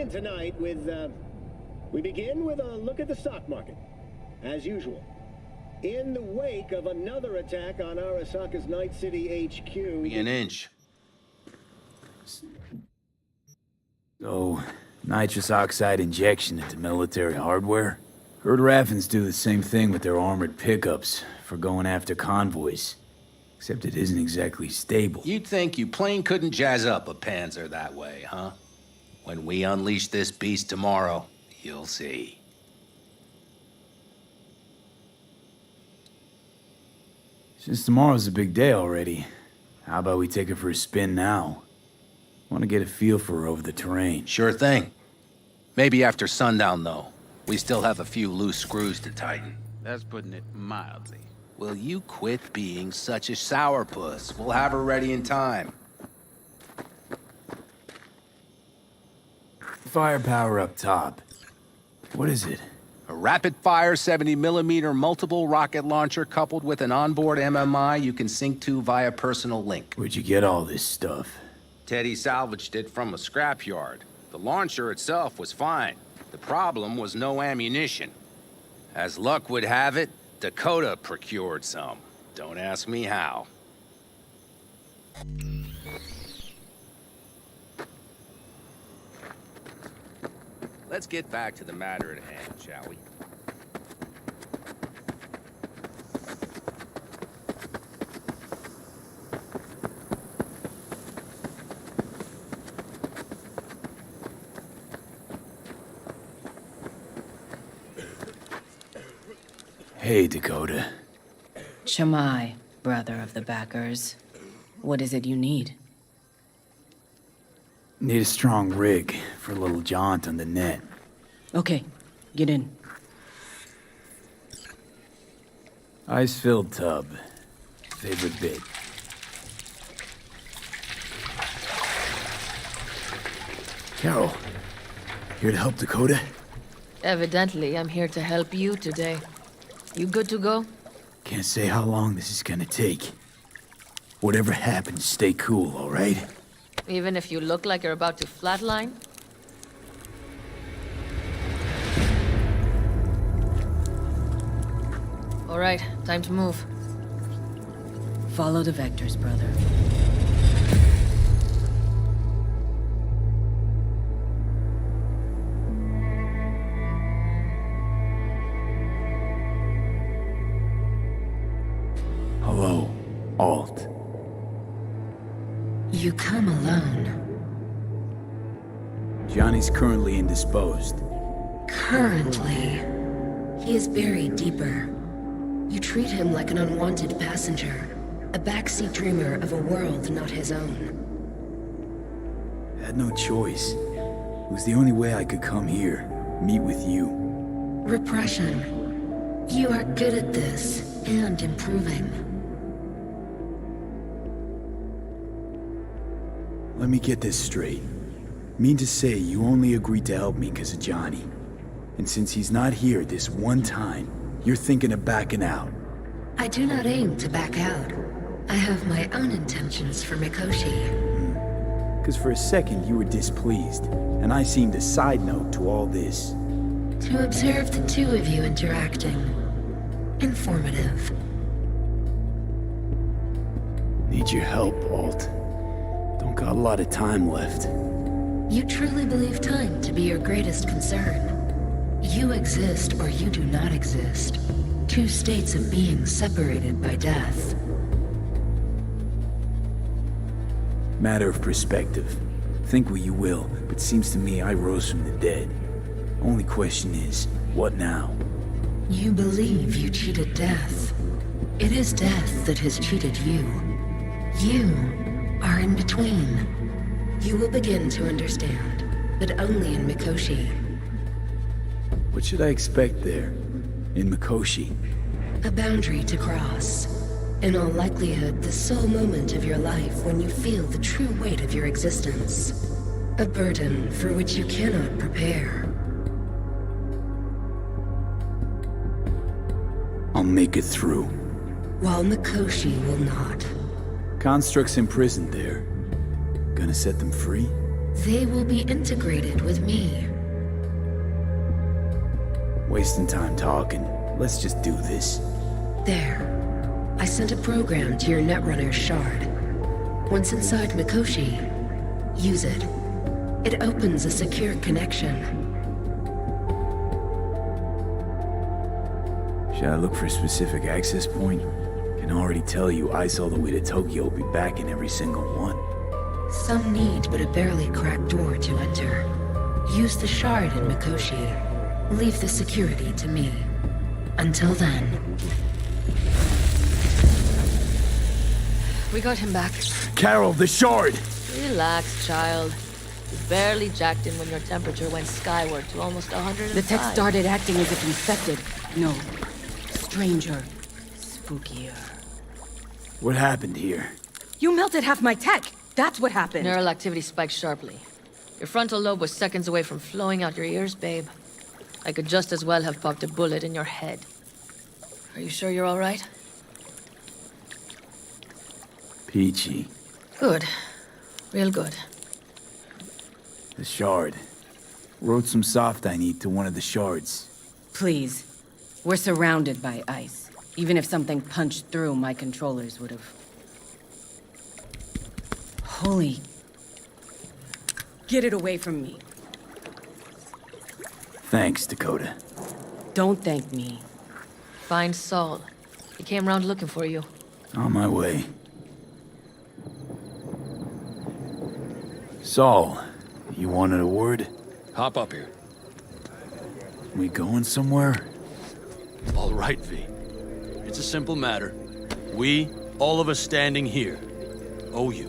begin tonight with, we begin with a look at the stock market, as usual. In the wake of another attack on Arasaka's Night City HQ... Be an inch. So, nitrous oxide injection into military hardware? Heard Raffens do the same thing with their armored pickups for going after convoys. Except it isn't exactly stable. You'd think you plain couldn't jazz up a Panzer that way, huh? When we unleash this beast tomorrow, you'll see. Since tomorrow's a big day already, how about we take her for a spin now? Want to get a feel for her over the terrain. Sure thing. Maybe after sundown, though. We still have a few loose screws to tighten. That's putting it mildly. Will you quit being such a sourpuss? We'll have her ready in time. Firepower up top. What is it? A rapid-fire 70mm multiple rocket launcher coupled with an onboard MMI you can sync to via personal link. Where'd you get all this stuff? Teddy salvaged it from a scrapyard. The launcher itself was fine. The problem was no ammunition. As luck would have it, Dakota procured some. Don't ask me how. Let's get back to the matter at hand, shall we? Hey, Dakota. Shammai, brother of the backers. What is it you need? Need a strong rig for a little jaunt on the net. Okay, get in. Ice-filled tub. Favorite bit. Carol, here to help Dakota? Evidently, I'm here to help you today. You good to go? Can't say how long this is gonna take. Whatever happens, stay cool, all right? Even if you look like you're about to flatline? All right, time to move. Follow the vectors, brother. Hello, Alt. You come alone. Johnny's currently indisposed. Currently. He is buried deeper. You treat him like an unwanted passenger, a backseat dreamer of a world not his own. Had no choice. It was the only way I could come here, meet with you. Repression. You are good at this, and improving. Let me get this straight. Mean to say you only agreed to help me because of Johnny. And since he's not here this one time, you're thinking of backing out. I do not aim to back out. I have my own intentions for Mikoshi. Because for a second you were displeased, and I seemed a side note to all this. To observe the two of you interacting. Informative. Need your help, Alt. Don't got a lot of time left. You truly believe time to be your greatest concern. You exist or you do not exist. Two states of being separated by death. Matter of perspective. Think what you will, but seems to me I rose from the dead. Only question is, what now? You believe you cheated death. It is death that has cheated you. You are in between. You will begin to understand, but only in Mikoshi. What should I expect there? In Mikoshi? A boundary to cross. In all likelihood, the sole moment of your life when you feel the true weight of your existence. A burden for which you cannot prepare. I'll make it through. While Mikoshi will not. Constructs imprisoned there. Gonna set them free? They will be integrated with me. Wasting time talking. Let's just do this. There. I sent a program to your Netrunner shard. Once inside Mikoshi, use it. It opens a secure connection. Should I look for a specific access point? Can already tell you ice all the way to Tokyo will be back in every single one. Some need but a barely cracked door to enter. Use the shard in Mikoshi. Leave the security to me. Until then. We got him back. Carol, the shard! Relax, child. You barely jacked in when your temperature went skyward to almost 105. The tech started acting as if infected. No. Stranger. Spookier. What happened here? You melted half my tech! That's what happened! Neural activity spiked sharply. Your frontal lobe was seconds away from flowing out your ears, babe. I could just as well have popped a bullet in your head. Are you sure you're all right? Peachy. Good. Real good. The shard. Wrote some soft I need to one of the shards. Please. We're surrounded by ice. Even if something punched through, my controllers would have... Holy... Get it away from me. Thanks, Dakota. Don't thank me. Find Saul. He came round looking for you. On my way. Saul, you wanted a word? Hop up here. We going somewhere? All right, V. It's a simple matter. We, all of us standing here, owe you.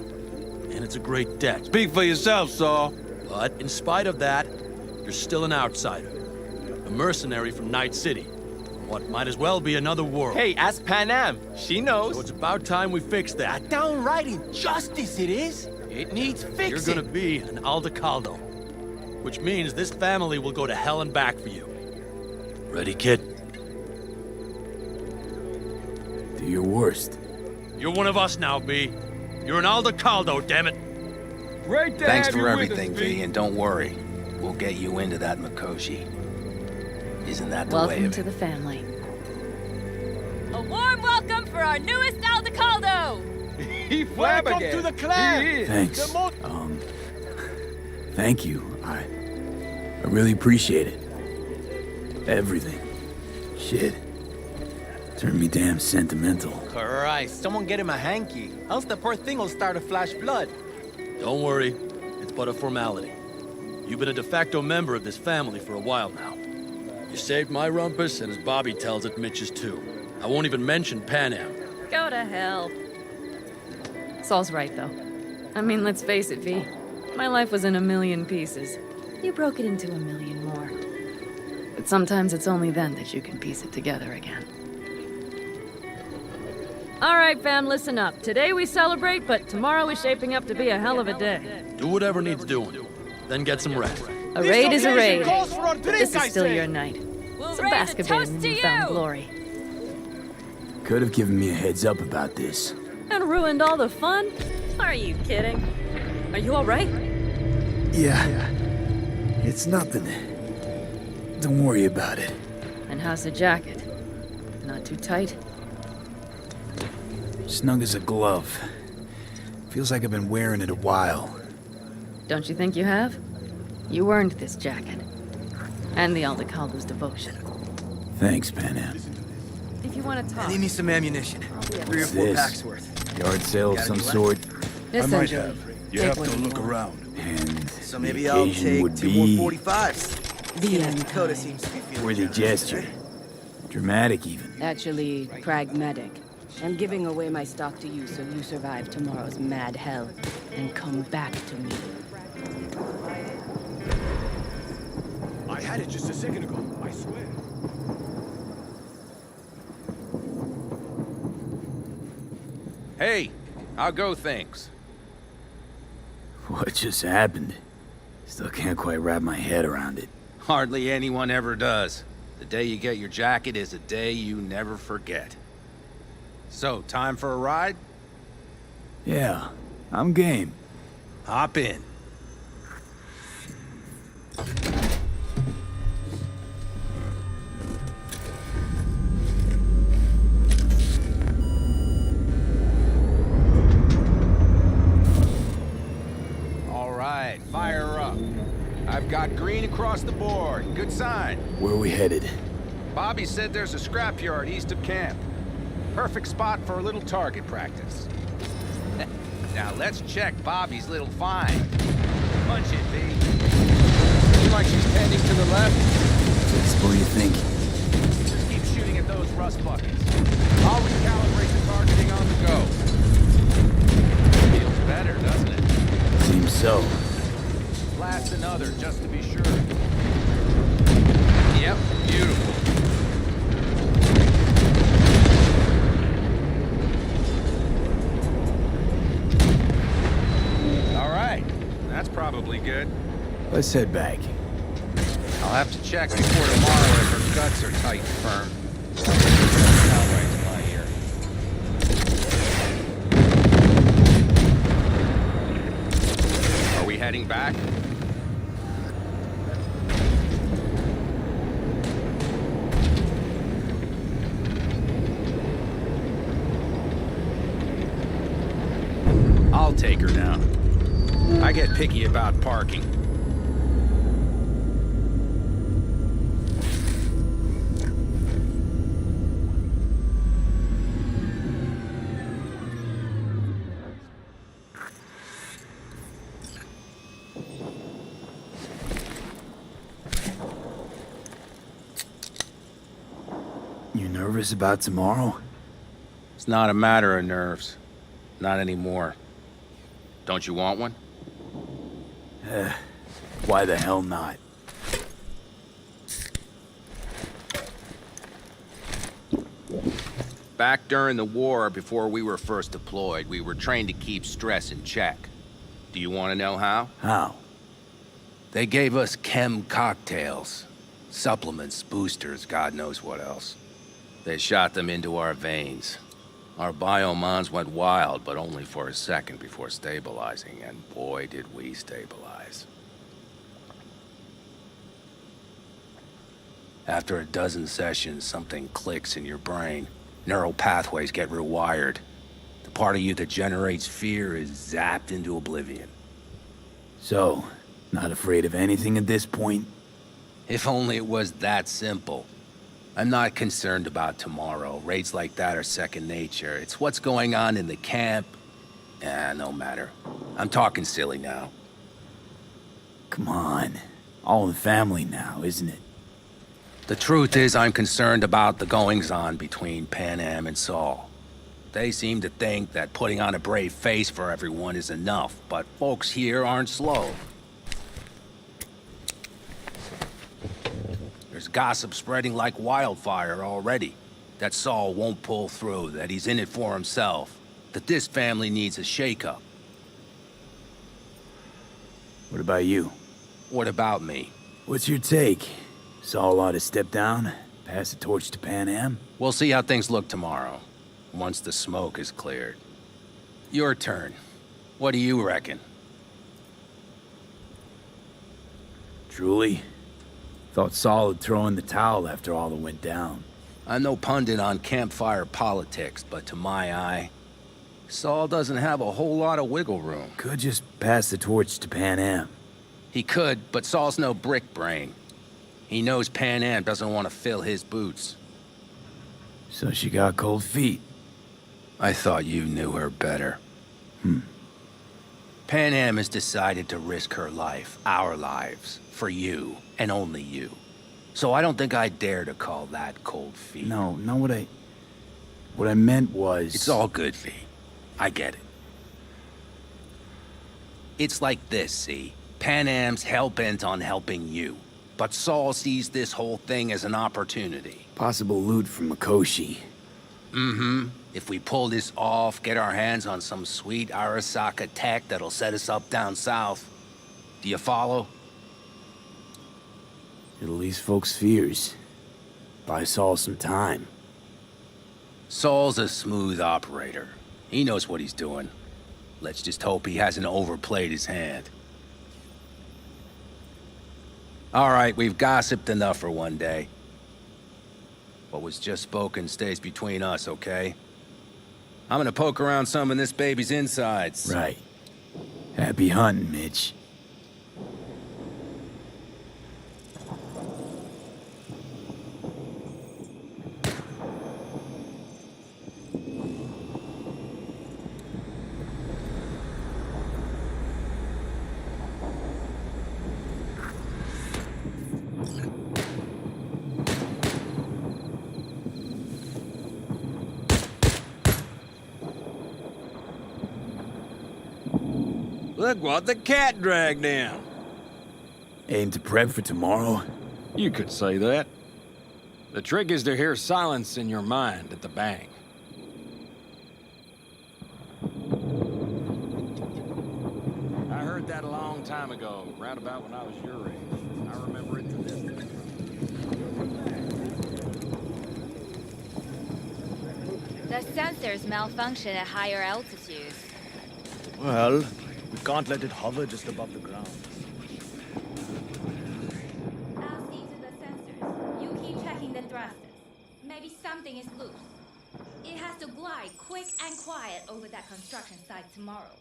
And it's a great debt. Speak for yourself, Saul. But in spite of that, you're still an outsider. A mercenary from Night City. What might as well be another world. Hey, ask Panam. She knows. So it's about time we fix that. Downright injustice it is. It needs fixing. You're gonna be an Aldecaldo. Which means this family will go to hell and back for you. Ready, kid? Do your worst. You're one of us now, B. You're an Aldecaldo, damn it. Great to Thanks have you for with everything, us, V, and don't worry. We'll get you into that Mikoshi. Isn't that the way Welcome of to it? the family. A warm welcome for our newest Aldecaldo! He Welcome to the clan. He is. Thanks. Thank you. I really appreciate it. Everything. Shit. Turned me damn sentimental. Christ, someone get him a hanky. Else the poor thing will start to flash blood. Don't worry. It's but a formality. You've been a de facto member of this family for a while now. You saved my rumpus, and as Bobby tells it, Mitch's too. I won't even mention Panam. Go to hell. Saul's right, though. I mean, let's face it, V. My life was in a million pieces. You broke it into a million more. But sometimes it's only then that you can piece it together again. All right, fam, listen up. Today we celebrate, but tomorrow is shaping up to be a hell of a day. Do whatever needs doing. Then get some rest. A raid is a raid. Calls for a drink, This is I still say. your night. We'll So raise bask a a bit in toast to newfound you! glory. Could have given me a heads up about this. And ruined all the fun? Are you kidding? Are you all right? Yeah. It's nothing. Don't worry about it. And how's the jacket? Not too tight? Snug as a glove. Feels like I've been wearing it a while. Don't you think you have? You earned this jacket. And the Aldecaldo's devotion. Thanks, Panam. If you want to talk... I need me some ammunition. 3 or What's 4 this? packs worth. Yard sale of Got some any left? sort. Essentially. You Take have what to you look want. around. And So the maybe I'll occasion take would 2 be more 45s. The end Dakota kind. seems to be feeling worthy generous gesture. today. Dramatic, even. Actually, pragmatic. I'm giving away my stock to you so you survive tomorrow's mad hell and come back to me. I had it just a second ago, I swear. Hey, how go things? What just happened? Still can't quite wrap my head around it. Hardly anyone ever does. The day you get your jacket is a day you never forget. So, time for a ride? Yeah, I'm game. Hop in. across the board. Good sign. Where are we headed? Bobby said there's a scrapyard east of camp. Perfect spot for a little target practice. Now let's check Bobby's little find. Punch it, V. Seems like she's tending to the left. Fix, what do you think? Just keep shooting at those rust buckets. I'll recalibrate the targeting on the go. Feels better, doesn't it? Seems so. Blast another, just to be sure. Yep, beautiful. All right, that's probably good. Let's head back. I'll have to check before tomorrow if her guts are tight and firm. All right, my ear. Are we heading back? I'll take her now. I get picky about parking. You nervous about tomorrow? It's not a matter of nerves. Not anymore. Don't you want one? Why the hell not? Back during the war, before we were first deployed, we were trained to keep stress in check. Do you want to know how? How? They gave us chem cocktails. Supplements, boosters, God knows what else. They shot them into our veins. Our biomons went wild, but only for a second before stabilizing, and boy did we stabilize. After a dozen sessions, something clicks in your brain. Neural pathways get rewired. The part of you that generates fear is zapped into oblivion. So, not afraid of anything at this point? If only it was that simple. I'm not concerned about tomorrow. Raids like that are second nature. It's what's going on in the camp. No matter. I'm talking silly now. Come on. All in the family now, isn't it? The truth is, I'm concerned about the goings-on between Pan Am and Saul. They seem to think that putting on a brave face for everyone is enough, but folks here aren't slow. There's gossip spreading like wildfire already. That Saul won't pull through, that he's in it for himself, that this family needs a shake-up. What about you? What about me? What's your take? Saul ought to step down, pass the torch to Pan Am? We'll see how things look tomorrow, once the smoke is cleared. Your turn. What do you reckon? Truly? Thought Saul would throw in the towel after all that went down. I'm no pundit on campfire politics, but to my eye, Saul doesn't have a whole lot of wiggle room. Could just pass the torch to Pan Am. He could, but Saul's no brick brain. He knows Pan Am doesn't want to fill his boots. So she got cold feet. I thought you knew her better. Pan Am has decided to risk her life, our lives, for you, and only you. So I don't think I dare to call that cold feet. No, what I meant was... It's all good, V. I get it. It's like this, see? Pan Am's hell-bent on helping you. But Saul sees this whole thing as an opportunity. Possible loot from Mikoshi. Mm-hmm. If we pull this off, get our hands on some sweet Arasaka tech that'll set us up down south. Do you follow? It'll ease folks' fears. Buy Saul some time. Saul's a smooth operator. He knows what he's doing. Let's just hope he hasn't overplayed his hand. All right, we've gossiped enough for one day. What was just spoken stays between us, okay? I'm gonna poke around some of this baby's insides. Right. Happy hunting, Mitch. Look what the cat dragged down. Aim to prep for tomorrow? You could say that. The trick is to hear silence in your mind at the bang. I heard that a long time ago, round about when I was your age. I remember it to this day. The sensors malfunction at higher altitudes. Well, we can't let it hover just above the ground. I'll see to the sensors. You keep checking the thrusters. Maybe something is loose. It has to glide quick and quiet over that construction site tomorrow.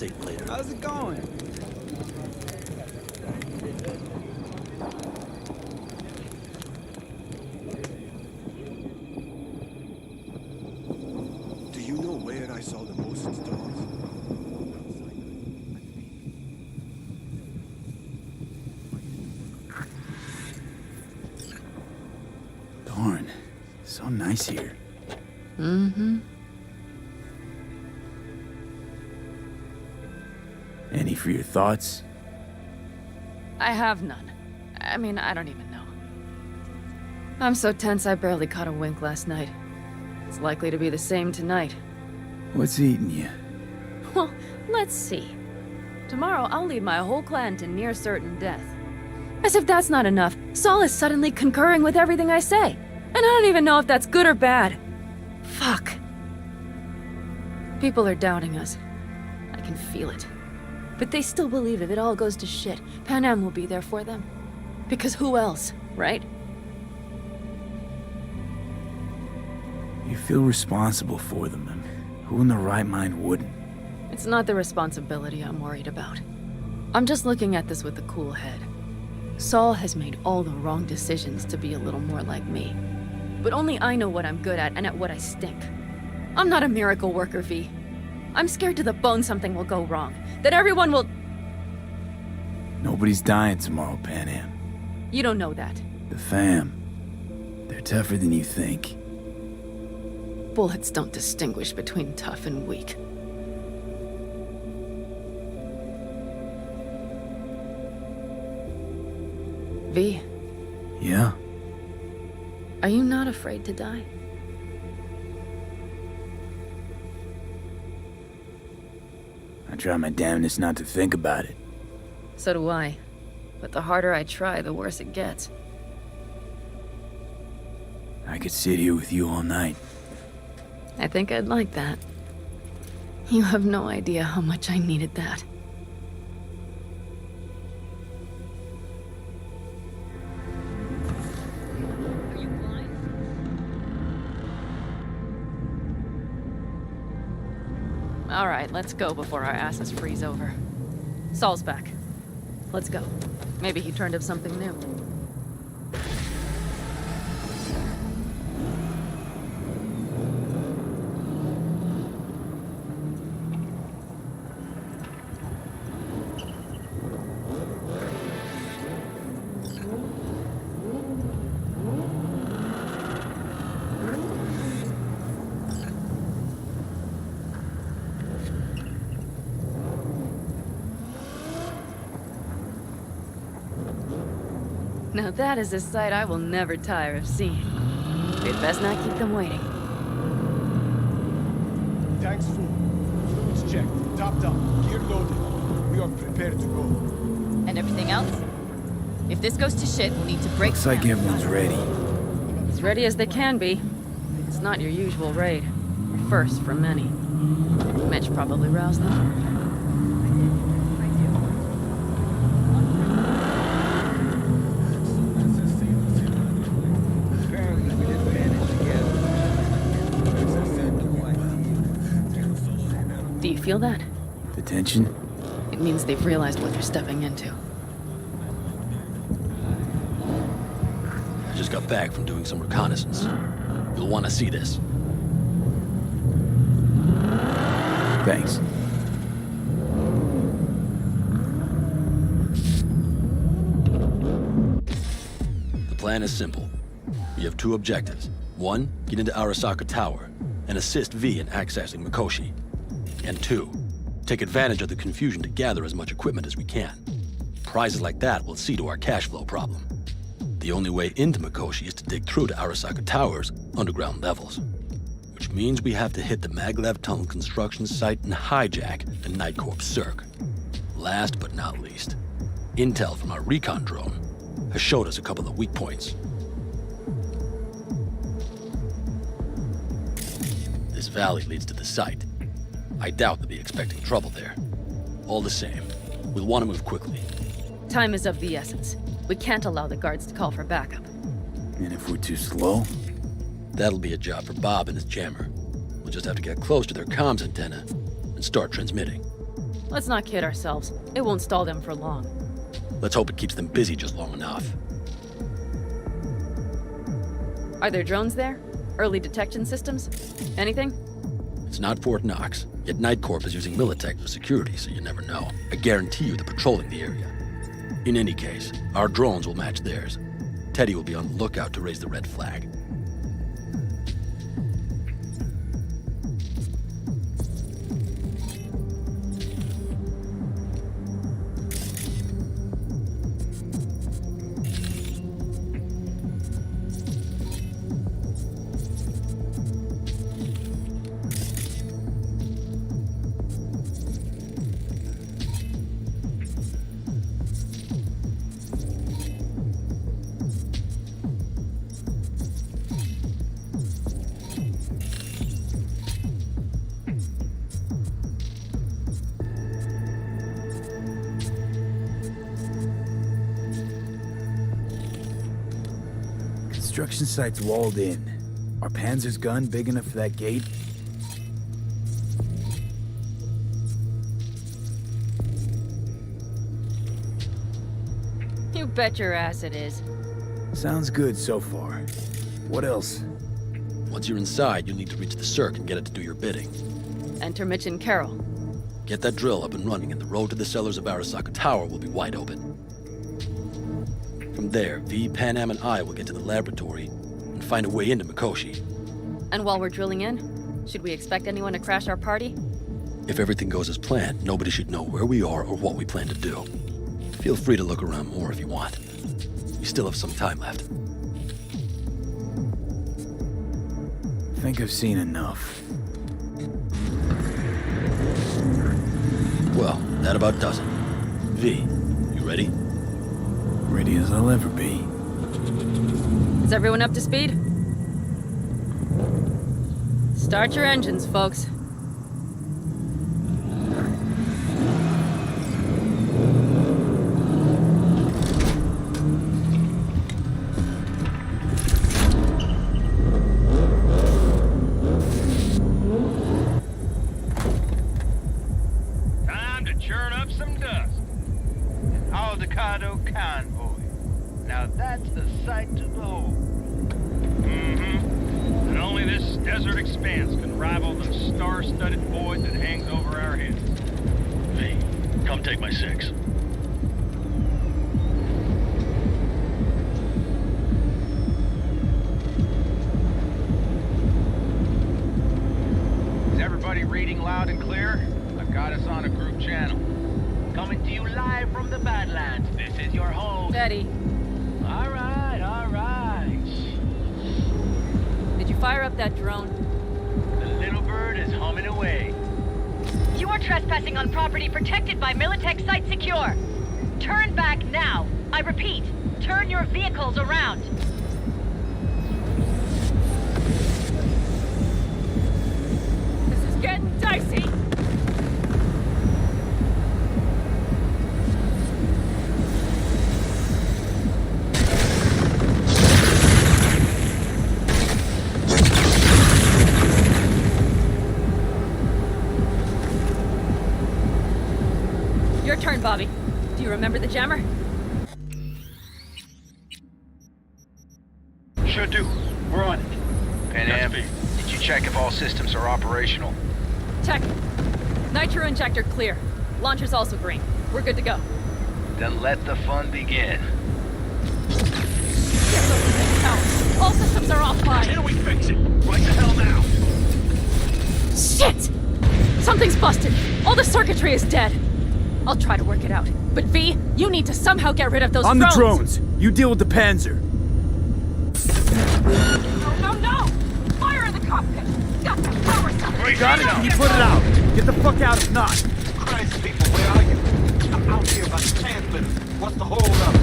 compensate later. How's it going? Do you know where I saw the most stars? Darn. So nice here. Mm-hmm. Any for your thoughts? I have none. I mean, I don't even know. I'm so tense I barely caught a wink last night. It's likely to be the same tonight. What's eating you? Well, let's see. Tomorrow I'll lead my whole clan to near certain death. As if that's not enough, Saul is suddenly concurring with everything I say. And I don't even know if that's good or bad. Fuck. People are doubting us. I can feel it. But they still believe if it all goes to shit, Pan Am will be there for them. Because who else, right? You feel responsible for them, and who in their right mind wouldn't? It's not the responsibility I'm worried about. I'm just looking at this with a cool head. Saul has made all the wrong decisions to be a little more like me. But only I know what I'm good at and at what I stink. I'm not a miracle worker, V. I'm scared to the bone something will go wrong. That everyone will... Nobody's dying tomorrow, Pan Am. You don't know that. The fam. They're tougher than you think. Bullets don't distinguish between tough and weak. V. Yeah? Are you not afraid to die? I try my damnedest not to think about it. So do I. But the harder I try, the worse it gets. I could sit here with you all night. I think I'd like that. You have no idea how much I needed that. All right, let's go before our asses freeze over. Saul's back. Let's go. Maybe he turned up something new. Now that is a sight I will never tire of seeing. We'd best not keep them waiting. Tanks full. Fluids checked. Topped up. Gear loaded. We are prepared to go. And everything else? If this goes to shit, we'll need to break Looks like everyone's ready. As ready as they can be. It's not your usual raid. First for many. Mitch probably roused them. Do you feel that? The tension? It means they've realized what they're stepping into. I just got back from doing some reconnaissance. You'll want to see this. Thanks. The plan is simple. We have two objectives. One, get into Arasaka Tower and assist V in accessing Mikoshi. And two, take advantage of the confusion to gather as much equipment as we can. Prizes like that will see to our cash flow problem. The only way into Mikoshi is to dig through to Arasaka Tower's underground levels. Which means we have to hit the Maglev Tunnel construction site and hijack a Night Corps Cirque. Last but not least, intel from our recon drone has showed us a couple of weak points. This valley leads to the site. I doubt they'll be expecting trouble there. All the same, we'll want to move quickly. Time is of the essence. We can't allow the guards to call for backup. And if we're too slow? That'll be a job for Bob and his jammer. We'll just have to get close to their comms antenna and start transmitting. Let's not kid ourselves. It won't stall them for long. Let's hope it keeps them busy just long enough. Are there drones there? Early detection systems? Anything? It's not Fort Knox, yet Night Corp is using Militech for security, so you never know. I guarantee you they're patrolling the area. In any case, our drones will match theirs. Teddy will be on the lookout to raise the red flag. Construction site's walled in. Are Panzer's gun big enough for that gate? You bet your ass it is. Sounds good so far. What else? Once you're inside, you'll need to reach the circ and get it to do your bidding. Enter Mitch and Carol. Get that drill up and running, and the road to the cellars of Arasaka Tower will be wide open. From there, V, Panam, and I will get to the laboratory and find a way into Mikoshi. And while we're drilling in, should we expect anyone to crash our party? If everything goes as planned, nobody should know where we are or what we plan to do. Feel free to look around more if you want. We still have some time left. I think I've seen enough. Well, that about does it. V, you ready? Ready as I'll ever be. Is everyone up to speed? Start your engines, folks. Time to churn up some dust. An avocado convoy. Now that's the sight to behold. And only this desert expanse can rival the star-studded void that hangs over our heads. V, come take my 6. Is everybody reading loud and clear? I've got us on a group channel. Coming to you live from the Badlands. This is your host. Teddy. All right, all right. Did you fire up that drone? The little bird is humming away. You are trespassing on property protected by Militech Site Secure. Turn back now. I repeat, turn your vehicles around. This is getting dicey. Your turn, Bobby. Do you remember the jammer? Sure do. We're on it. Panam, did you check if all systems are operational? Check. Nitro injector clear. Launcher's also green. We're good to go. Then let the fun begin. Get those things out. All systems are offline. Can we fix it? Right the hell now. Shit! Something's busted. All the circuitry is dead. I'll try to work it out. But V, you need to somehow get rid of those drones. On the drones! You deal with the Panzer. No! Fire in the cockpit! Got the power sucker! Got it? Can you put it out? Get the fuck out if not. Christ, people, where are you? I'm out here by the transmitter. What's the hold up?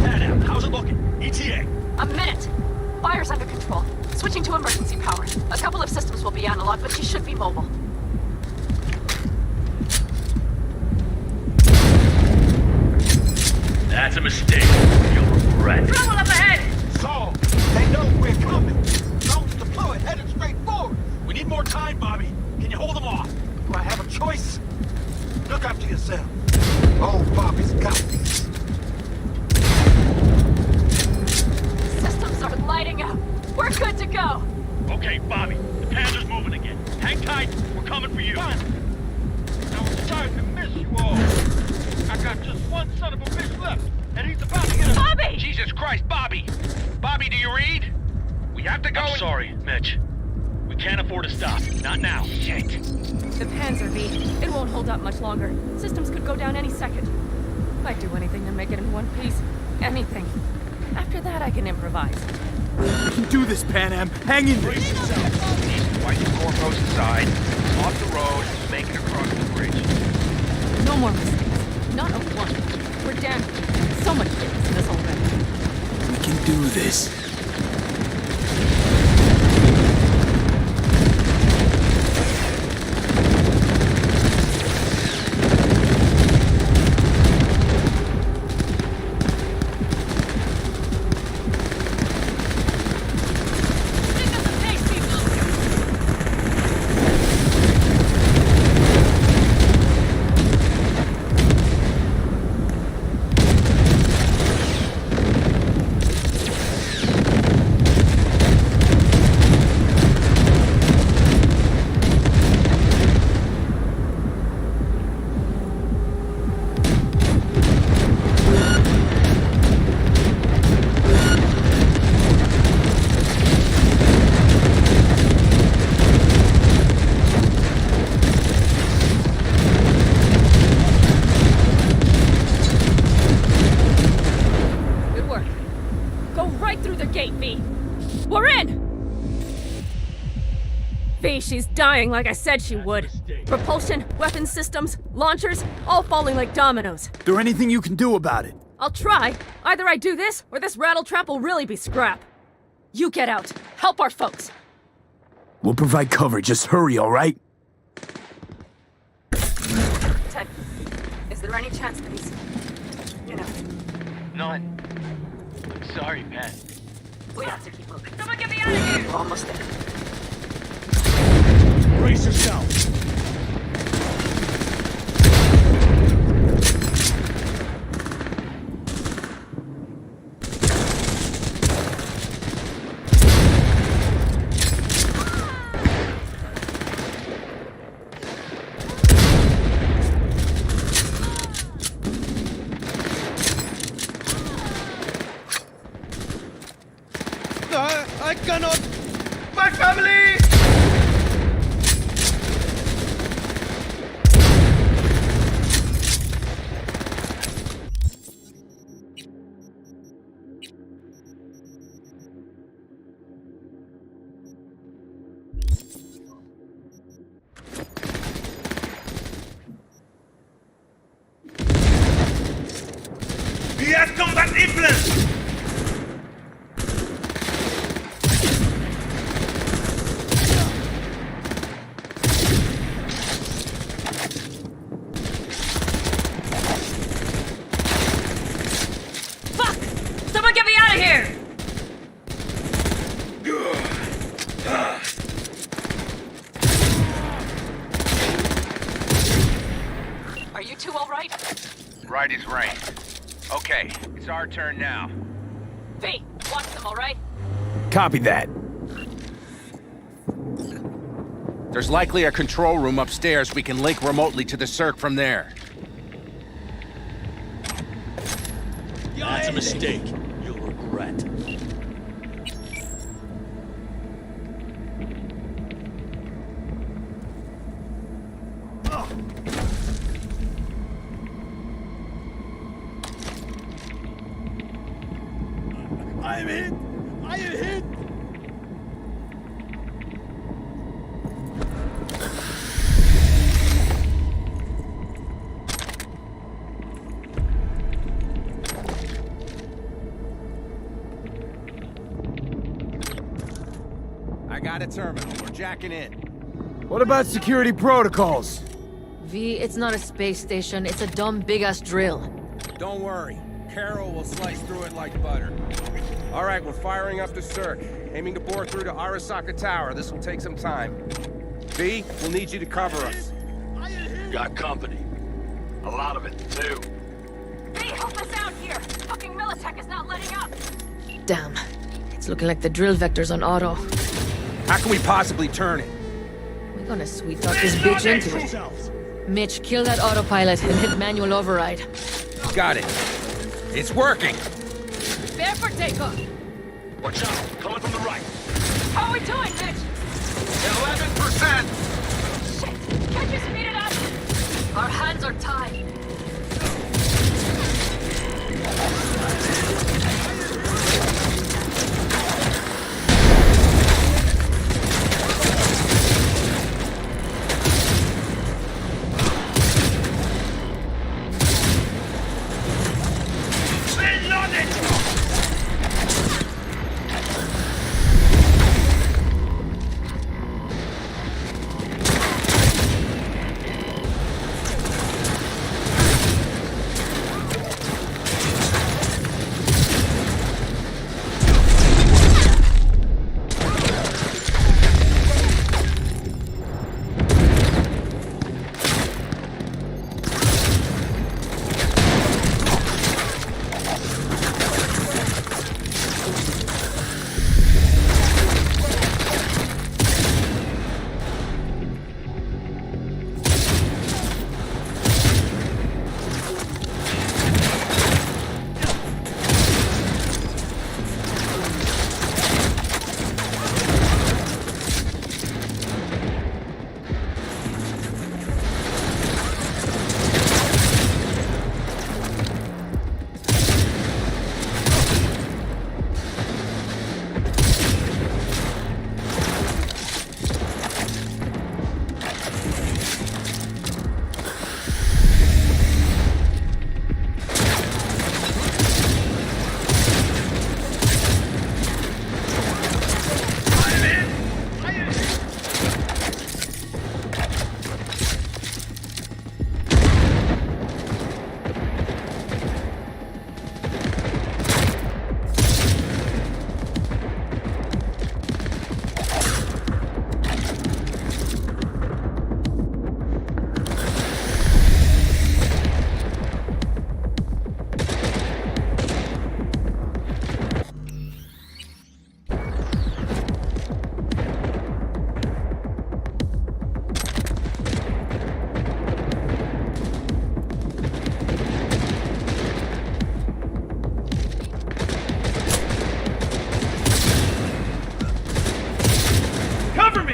Adam, how's it looking? ETA. A minute. Fire's under control. Switching to emergency power. A couple of systems will be analog, but she should be mobile. That's a mistake. You'll regret it. Trouble up ahead! Saul, they know we're coming. Drones deployed, headed straight forward. We need more time, Bobby. after yourself. Oh, Bobby's got these. Systems are lighting up. We're good to go. Okay, Bobby. The Panzer's moving again. Hang tight. We're coming for you. Fine. I was starting to miss you all. I got just one son of a bitch left, and he's about to get us. Bobby! Jesus Christ, Bobby! Bobby, do you read? We have to go. I'm sorry, Mitch. We can't afford to stop. Not now. Shit. The Panzer V. It won't hold up much longer. Systems could go down any second. I'd do anything to make it in one piece. Anything. After that, I can improvise. We can do this, Pan Am. Hang in there. White corpos inside. Off the road. Make it across the bridge. No more mistakes. Not a one. We're damn so much in this already. We can do this. We're in! V, she's dying like I said she would. Propulsion, weapons systems, launchers, all falling like dominoes. Is there anything you can do about it? I'll try. Either I do this, or this rattletrap will really be scrap. You get out. Help our folks. We'll provide cover. Just hurry, all right? Ted, is there any chance that he's... you know... None. Sorry, Pat. We have to keep moving. Someone get me out of here! We're almost there. Brace yourself! I cannot! My family! He has combat influence! Someone get me out of here! Are you two all right? Right is right. Okay, it's our turn now. V, watch them, all right? Copy that. There's likely a control room upstairs. We can link remotely to the circ from there. That's a mistake. You'll regret. I am hit! I am hit! I got a terminal. We're jacking in. What about security protocols? V, it's not a space station. It's a dumb big-ass drill. Don't worry. Carol will slice through it like butter. All right, we're firing up the circ. Aiming to bore through to Arasaka Tower. This will take some time. V, we'll need you to cover us. Got company. A lot of it, too. Hey, help us out here! Fucking Militech is not letting up! Damn. It's looking like the drill vector's on auto. How can we possibly turn it? We're gonna sweet talk this bitch into it. Mitch, kill that autopilot and hit manual override. Got it. It's working. Prepare for takeoff. Watch out, coming from the right. How are we doing, Mitch? 11%! Shit! Can't you speed it up? Our hands are tied.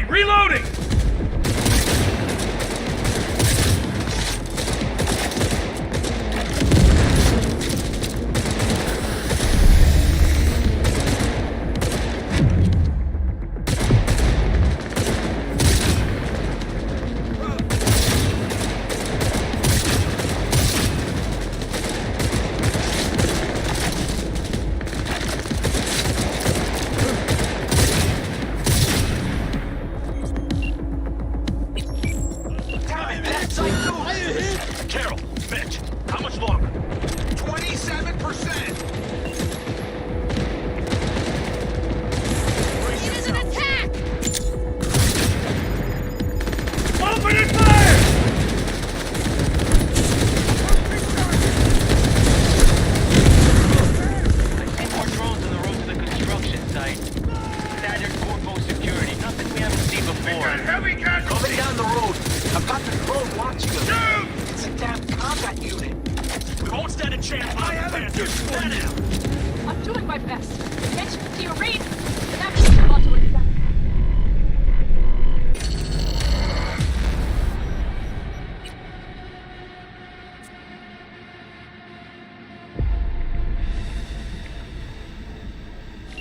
Reloading! Carol, Mitch, how much longer? 27%! It is an attack! Open fire! I see more drones on the road to the construction site. Standard corpo security, nothing we haven't seen before. Coming down the road. I've got the drone watching us. Shoot! It's a damn combat unit. We won't stand a chance. I haven't used that out. I'm doing my best. Mitch, do you read? That's about to examine.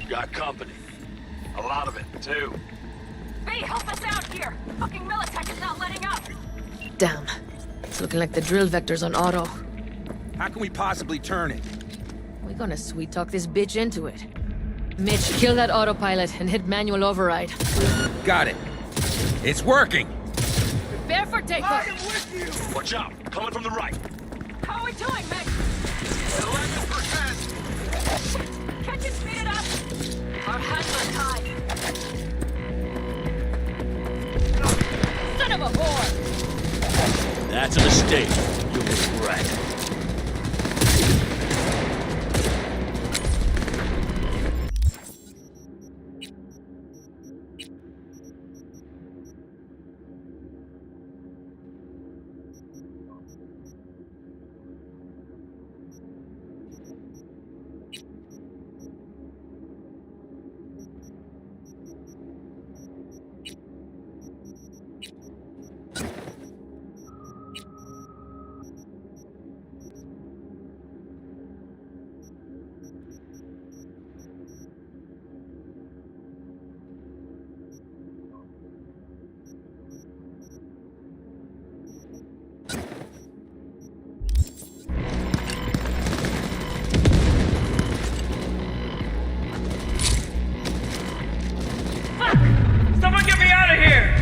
Got company. A lot of it, too. Hey, help us out here! Fucking Militech is not letting up! Damn. It's looking like the drill vector's on auto. How can we possibly turn it? We're gonna sweet talk this bitch into it. Mitch, kill that autopilot and hit manual override. Got it. It's working. Prepare for takeoff. I am with you! Watch out, coming from the right. How are we doing, Mitch? 11%! Can't you speed it up? Our hands are tied. Son of a whore! That's a mistake. You this rat. Someone get me out of here!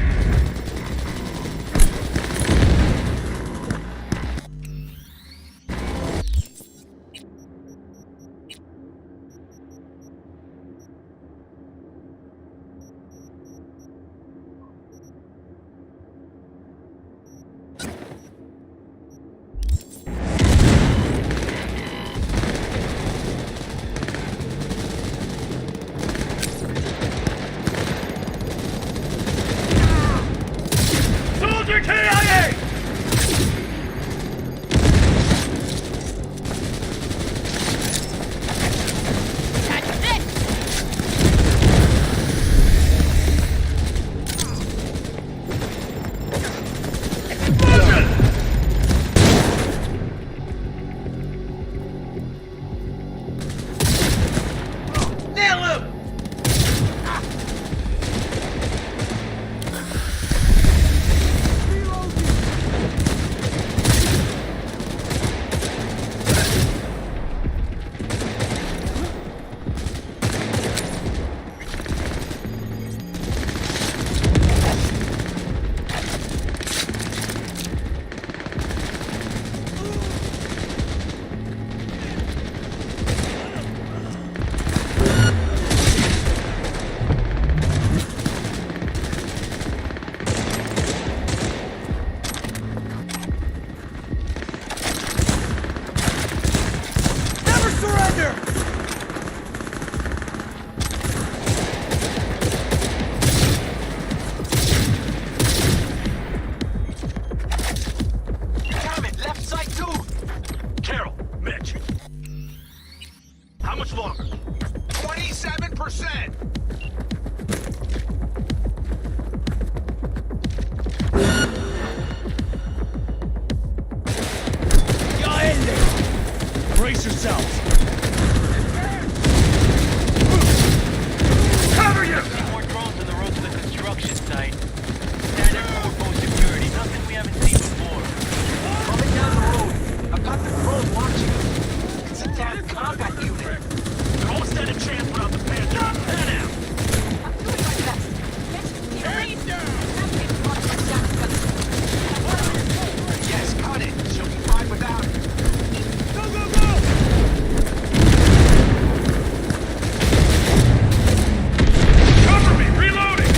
Soldier KIA! Nail him! Never surrender! Damn it, left side too! Carol, Mitch. How much longer? 27%! You're in there! Brace yourselves! Cover you! See more drones on the road to the construction site. Standard four-post security, nothing we haven't seen before. Coming down the road. I've got the drone watching us. It's a damn combat unit. They won't stand a chance without the Panther. Pan out! I'm doing my best. Head down! Yes, cut it. She'll be fine without it. Go, go, go! Cover me! Reloading!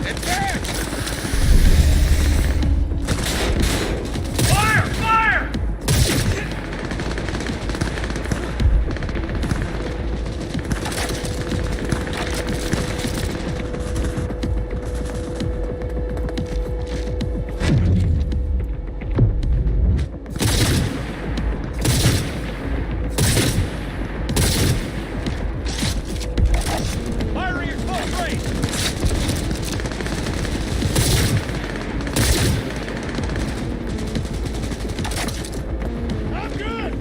Advance! Fire! Fire! Firing at close range! I'm good!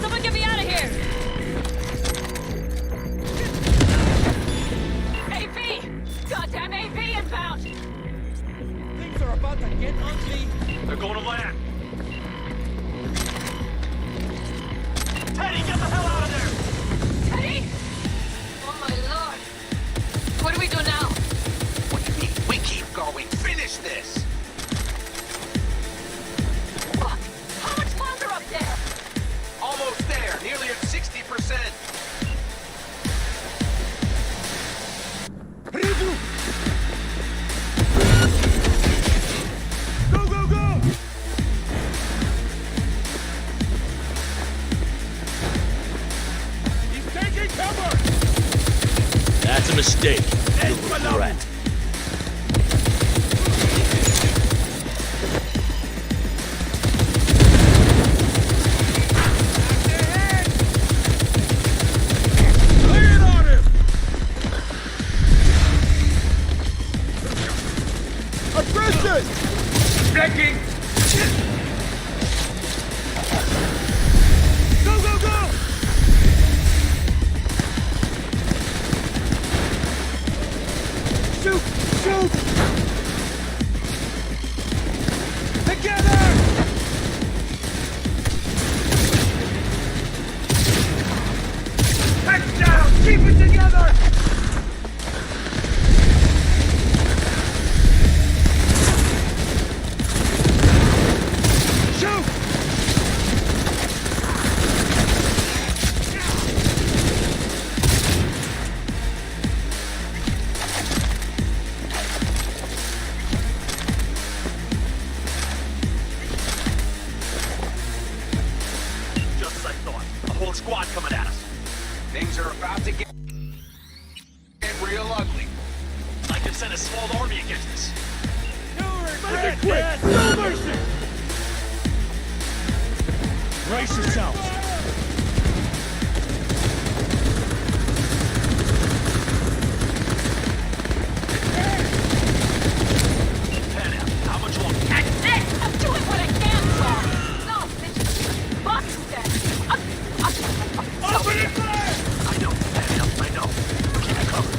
Someone get me out of here! AP! Goddamn AP inbound! Things are about to get ugly. They're going to land. Teddy, get the hell out of there! Teddy? Oh my lord. What do we do now? What do you mean? We keep going. Finish this! Moving! Checking! Go, go, go! Shoot! Shoot! Together! Heads down! Keep it together! Squad coming at us. Things are about to get real ugly. I could send a small army against us. Make it quick! No mercy! Brace yourselves. How much longer? That's it! I'm doing what I can, sir! No, bitch! Fuck that! Open it fire! I know. Keep it covered.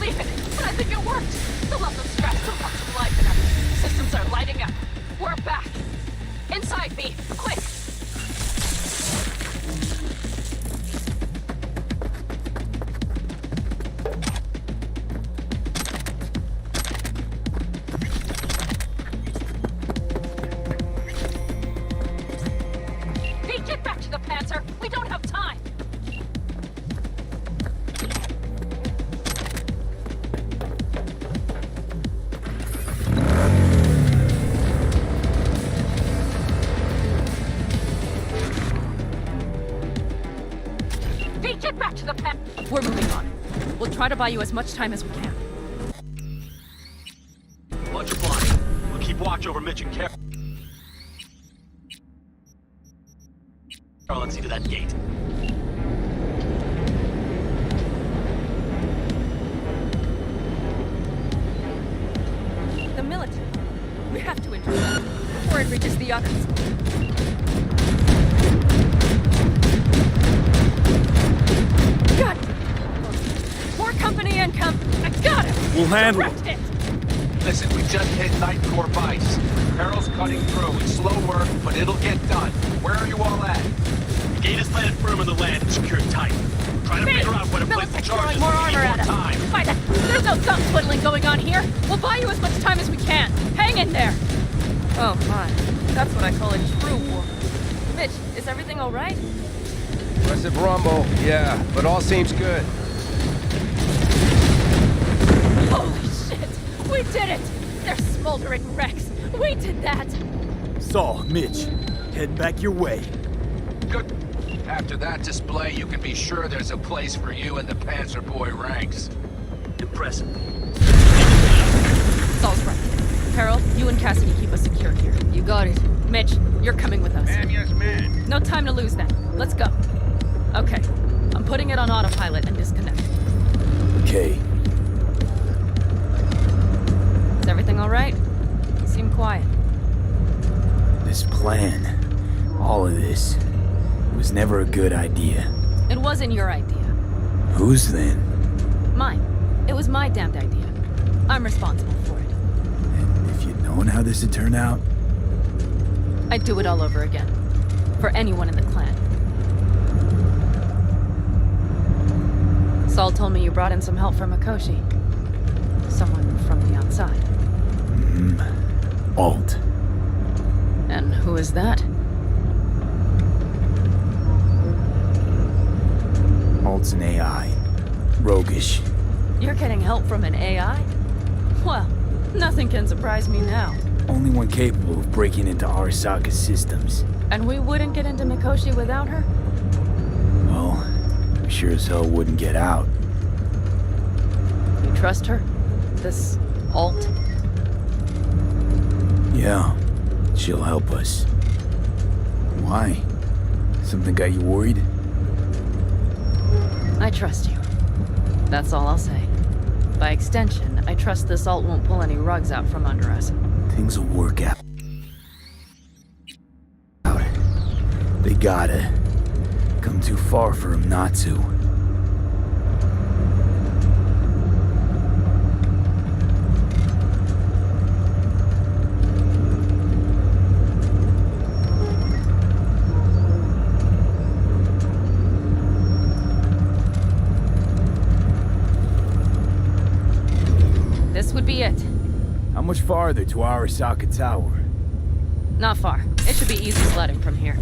believe it, but I think it worked. The left of scratch still got some life in them. Systems are lighting up. We're back. Inside me, quick. Get back to the Panzer. We don't have time. Get back to the pen. We're moving on. We'll try to buy you as much time as we can. Much obliged. We'll keep watch over Mitch and Carol. Let's see to that gate. The military. We have to intercept before it reaches the others. Got it! More company income! I got it! We'll handle it! Listen, we just hit Night Core Vice. Carol's cutting through. It's slow work, but it'll get done. Where are you all at? The gate is planted firm on the land and secured tight. Try to figure out where to place the charges. More armor at us. Time. Fight it! There's no thumb twiddling going on here. We'll buy you as much time as we can. Hang in there. Oh my, that's what I call a true war. Mitch, is everything all right? Aggressive rumble, yeah, but all seems good. Holy shit! We did it! They're smoldering wrecks. We did that! Saul, Mitch, head back your way. Good. After that display, you can be sure there's a place for you in the Panzer Boy ranks. Impressive. Saul's right. Carol, you and Cassidy keep us secure here. You got it. Mitch, you're coming with us. Man, yes, man. No time to lose then. Let's go. Okay. I'm putting it on autopilot and disconnect. Okay. Is everything all right? You seem quiet. This plan, all of this, was never a good idea. It wasn't your idea. Whose then? Mine. It was my damned idea. I'm responsible for it. And if you'd known how this would turn out? I'd do it all over again. For anyone in the clan. Saul told me you brought in some help from Mikoshi. Someone from the outside. Alt. And who is that? Alt's an AI. Roguish. You're getting help from an AI? Well, nothing can surprise me now. Only one capable of breaking into Arasaka's systems. And we wouldn't get into Mikoshi without her? Well, we sure as hell wouldn't get out. You trust her? This Alt? Yeah, she'll help us. Why? Something got you worried? I trust you. That's all I'll say. By extension, I trust this Alt won't pull any rugs out from under us. Things will work out. They gotta. Come too far for him not to. This would be it. How much farther to Arasaka Tower? Not far. It should be easy sledding from here.